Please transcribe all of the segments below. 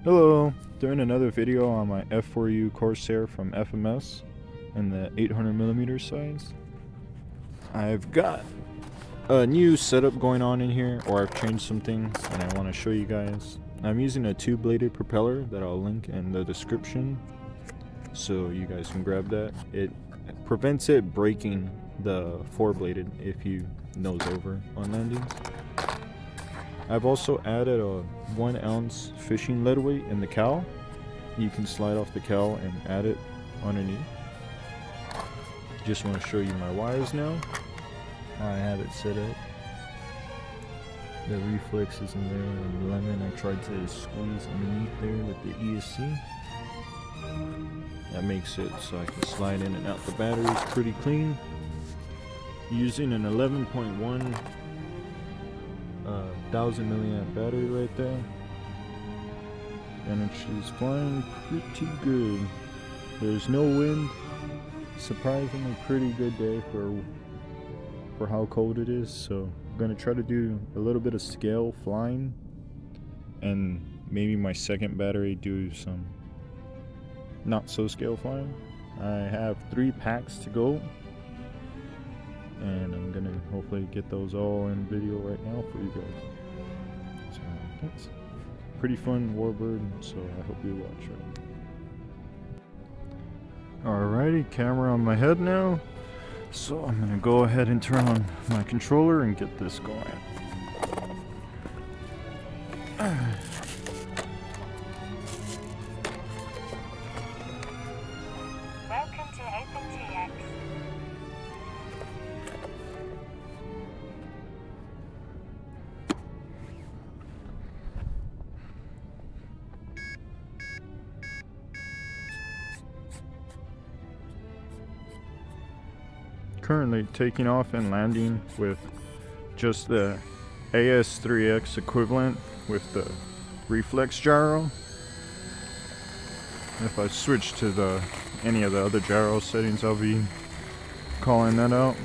Hello, doing another video on my F4u Corsair from FMS in the 800mm size. I've got a new setup going on in here, or I've changed some things and I want to show you guys. I'm using a 2-bladed propeller that I'll link in the description so you guys can grab that. It prevents it breaking the 4-bladed if you nose over on landings. I've also added a 1 ounce fishing lead weight in the cowl. You can slide off the cowl and add it underneath. Just want to show you my wires now. I have it set up. The reflex is in there, and the lemon I tried to squeeze underneath there with the ESC. That makes it so I can slide in and out the batteries pretty clean. Using an 11.1 1000 milliamp battery right there, and she's flying pretty good. There's no wind. Surprisingly pretty good day for how cold it is. So I'm gonna try to do a little bit of scale flying, and maybe my second battery do some not so scale flying. I have 3 packs to go, and I'm gonna hopefully get those all in video right now for you guys. So thanks. Pretty fun warbird, so I hope you watch it. Alrighty, camera on my head now. So I'm gonna go ahead and turn on my controller and get this going. Welcome to OpenTX. Currently taking off and landing with just the AS3X equivalent with the reflex gyro. If I switch to any of the other gyro settings, I'll be calling that out.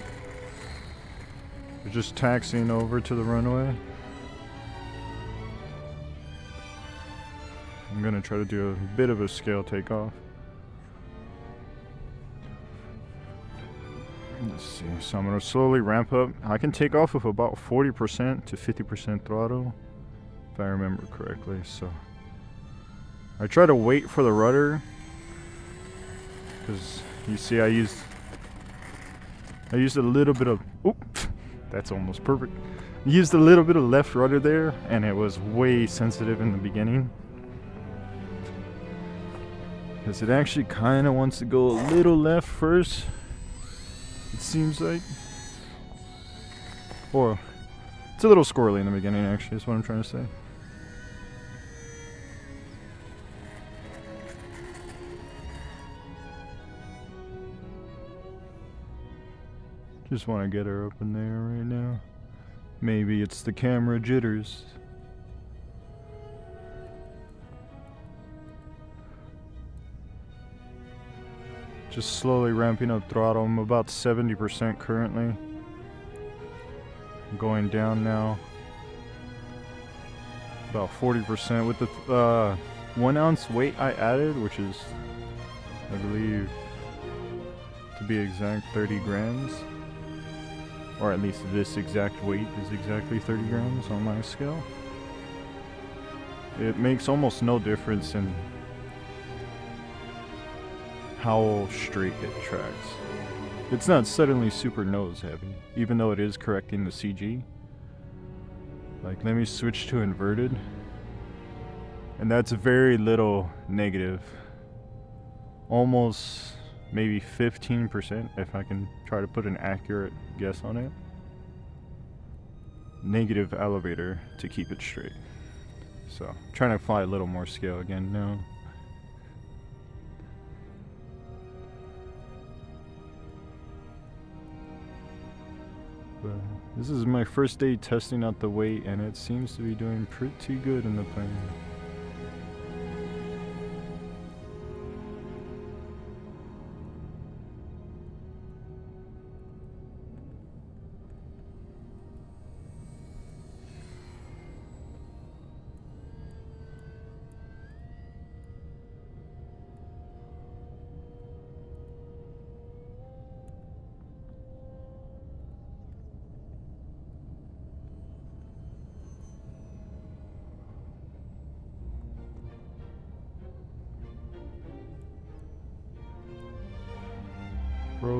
We're just taxiing over to the runway. I'm gonna try to do a bit of a scale takeoff. Let's see, so I'm gonna slowly ramp up. I can take off with about 40% to 50% throttle, if I remember correctly. So I try to wait for the rudder, because you see I used a little bit of, that's almost perfect. I used a little bit of left rudder there, and it was way sensitive in the beginning, because it actually kind of wants to go a little left first. It seems like, or it's a little squirrely in the beginning, actually, is what I'm trying to say. Just want to get her up in there right now. Maybe it's the camera jitters. Just slowly ramping up throttle. I'm about 70% currently. I'm going down now. About 40% with the 1 ounce weight I added, which is, I believe, to be exact, 30 grams. Or at least this exact weight is exactly 30 grams on my scale. It makes almost no difference in how straight it tracks. It's not suddenly super nose heavy, even though it is correcting the CG. Like, let me switch to inverted, and that's very little negative. Almost maybe 15%, if I can try to put an accurate guess on it. Negative elevator to keep it straight. So, trying to fly a little more scale again now. But this is my first day testing out the weight, and it seems to be doing pretty good in the plane.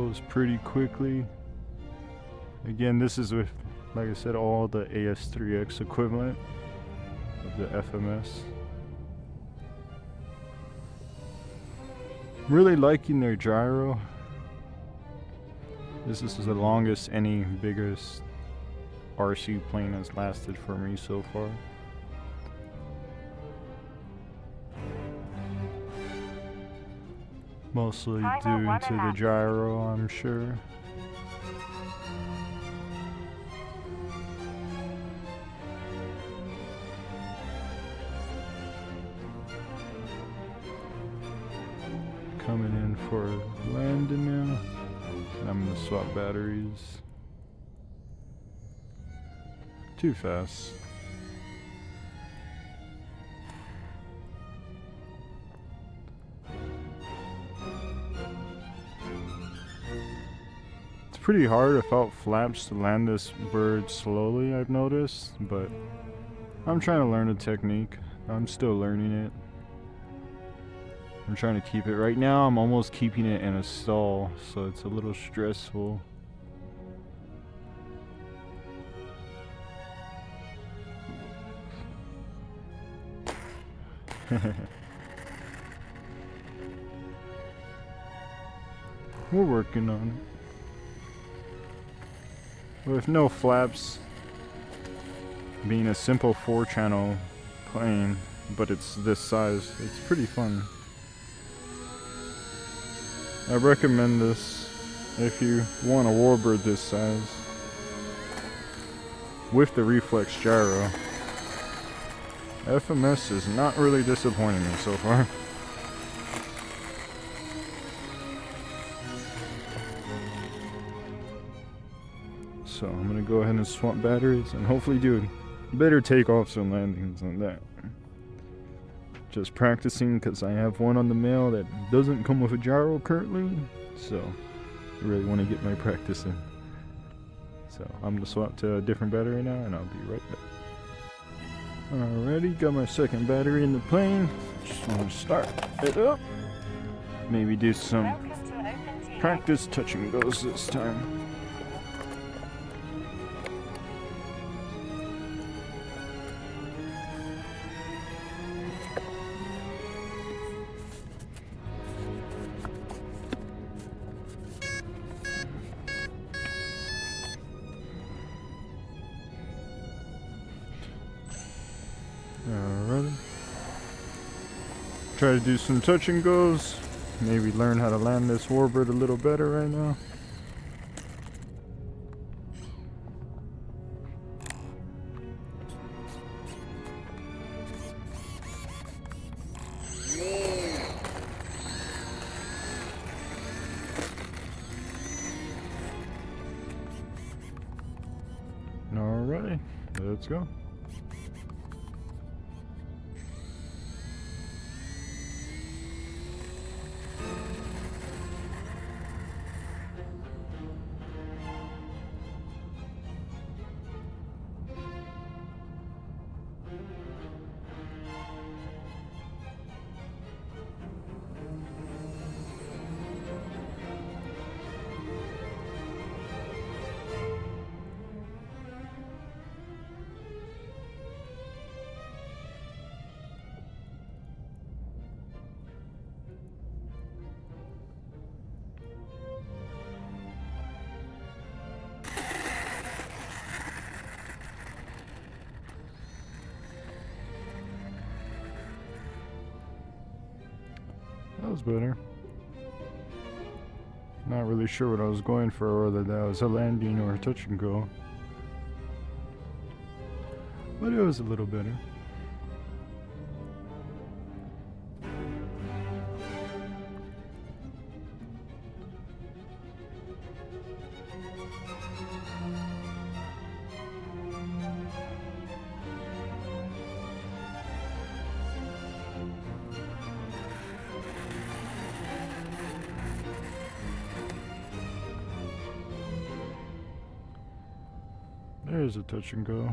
goes pretty quickly. Again, this is with, like I said, all the AS3X equivalent of the FMS. Really liking their gyro. This is the longest any biggest RC plane has lasted for me so far. Mostly due to the gyro, I'm sure. Coming in for landing now. I'm gonna swap batteries. Too fast. It's pretty hard without flaps to land this bird slowly, I've noticed, but I'm trying to learn the technique. I'm still learning it. I'm trying to keep it. Right now, I'm almost keeping it in a stall, so it's a little stressful. We're working on it. With no flaps, being a simple 4-channel plane, but it's this size, it's pretty fun. I recommend this if you want a warbird this size with the reflex gyro. FMS is not really disappointing me so far. So I'm gonna go ahead and swap batteries and hopefully do better takeoffs and landings on that. Just practicing because I have one on the mail that doesn't come with a gyro currently, so I really want to get my practice in. So I'm gonna swap to a different battery now and I'll be right back. Alrighty, got my second battery in the plane. Just want to start it up. Maybe do some Welcome to OpenTX. practice touch and goes this time. Alright. Try to do some touch and goes. Maybe learn how to land this warbird a little better right now. Alright, let's go. That was better. Not really sure what I was going for, whether that was a landing or a touch and go. But it was a little better. There's a touch and go.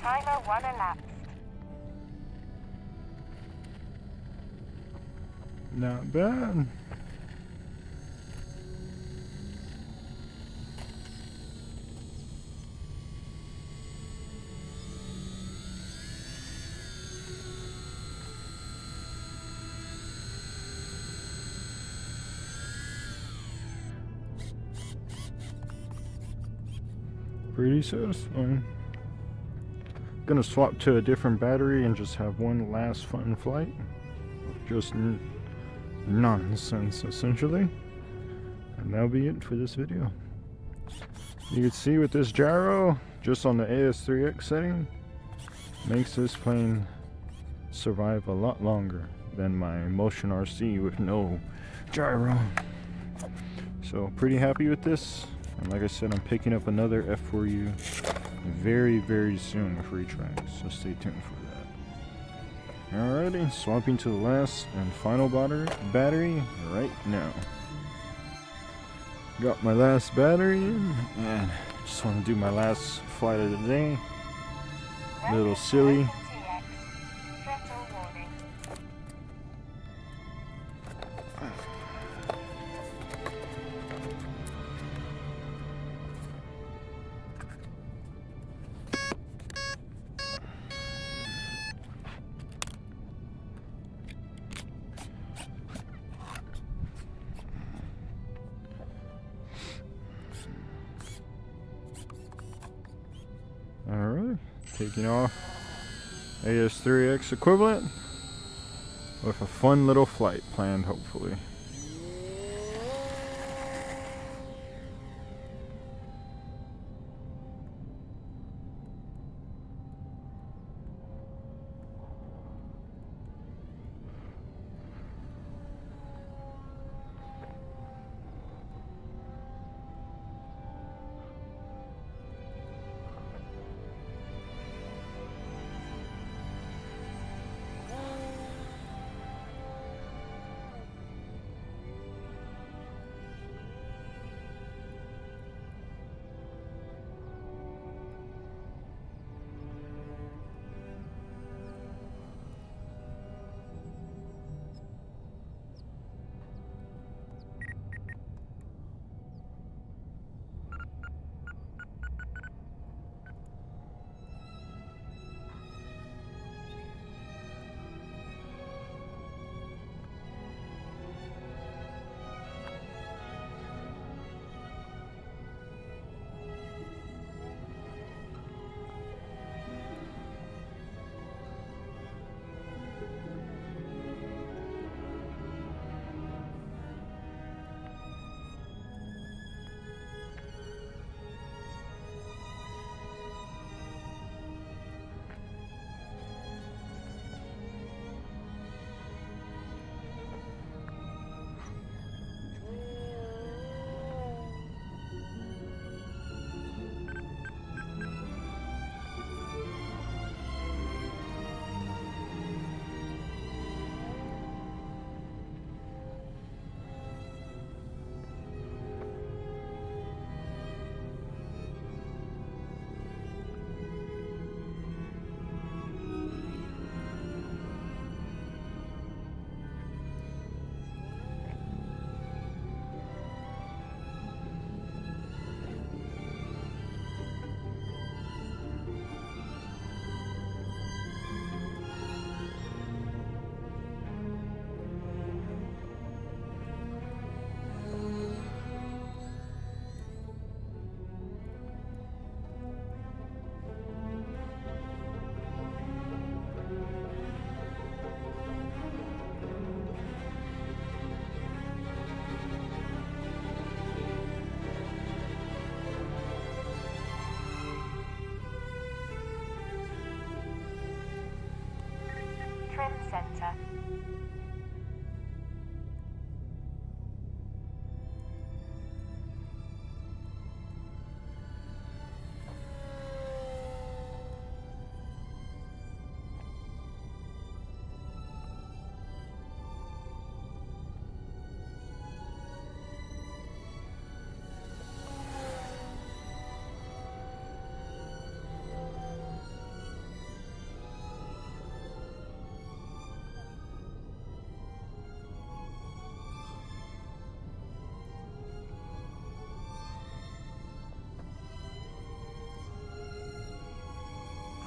Timer 1 elapsed. Not bad. Pretty satisfying. Gonna swap to a different battery and just have one last fun flight. Just nonsense, essentially. And that'll be it for this video. You can see with this gyro, just on the AS3X setting, makes this plane survive a lot longer than my Motion RC with no gyro. So pretty happy with this. And like I said, I'm picking up another F4u very, very soon for each rank, so stay tuned for that. Alrighty, swapping to the last and final battery right now. Got my last battery in, and just want to do my last flight of the day. A little silly. Throttle warning. Alright, taking off AS3X equivalent with a fun little flight planned, hopefully.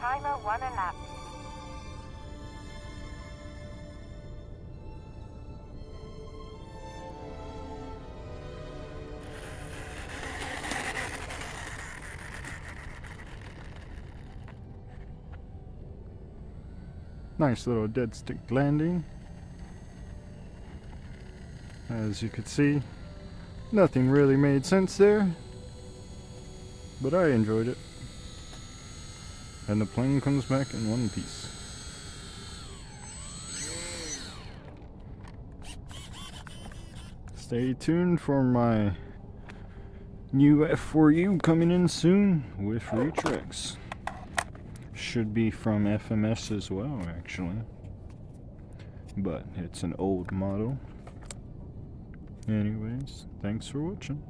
Timer 1 elapsed. Nice little dead stick landing. As you could see, nothing really made sense there, but I enjoyed it. And the plane comes back in one piece. Stay tuned for my new F4u coming in soon with retracts. Should be from FMS as well, actually. But it's an old model. Anyways, thanks for watching.